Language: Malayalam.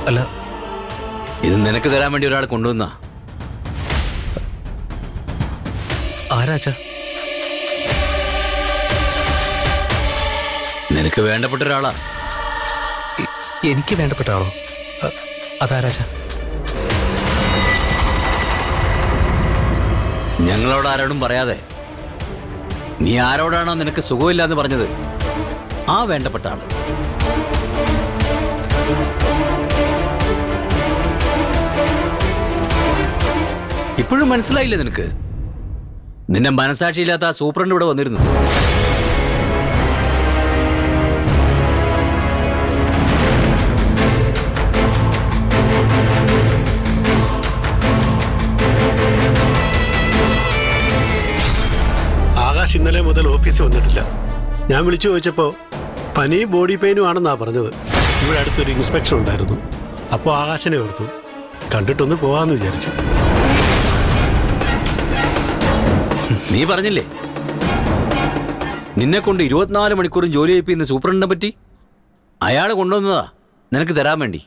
അല്ല, ഇത് നിനക്ക് തരാൻ വേണ്ടി ഒരാൾ കൊണ്ടുവന്നാ. ആരാച്ചാ? നിനക്ക് വേണ്ടപ്പെട്ട ഒരാളാ. എനിക്ക് വേണ്ടപ്പെട്ട ആളോ? അതാരാച്ചാ? ഞങ്ങളോട് ആരോടും പറയാതെ നീ ആരോടാണോ നിനക്ക് സുഖമില്ല എന്ന് പറഞ്ഞത്, ആ വേണ്ടപ്പെട്ട ആള്. ഇപ്പോഴും മനസ്സിലായില്ലേ നിനക്ക്? നിന്നെ മനസാക്ഷിയില്ലാത്ത ആ സൂപ്രണ്ട് ഇവിടെ വന്നിരുന്നു. ആകാശ് ഇന്നലെ മുതൽ ഓഫീസിൽ വന്നിട്ടില്ല. ഞാൻ വിളിച്ചു ചോദിച്ചപ്പോൾ പനിയും ബോഡി പെയിനും ആണെന്നാ പറഞ്ഞത്. ഇവിടെ അടുത്തൊരു ഇൻസ്പെക്ഷൻ ഉണ്ടായിരുന്നു. അപ്പോൾ ആകാശിനെ ഓർത്തു, കണ്ടിട്ടൊന്ന് പോവാന്ന് വിചാരിച്ചു. നീ പറഞ്ഞില്ലേ നിന്നെ കൊണ്ട് 24 മണിക്കൂറും ജോലി ചെയ്യിപ്പിക്കുന്ന സൂപ്രണ്ടിനെ പറ്റി? അയാൾ കൊണ്ടുവന്നതാ നിനക്ക് തരാൻ വേണ്ടി.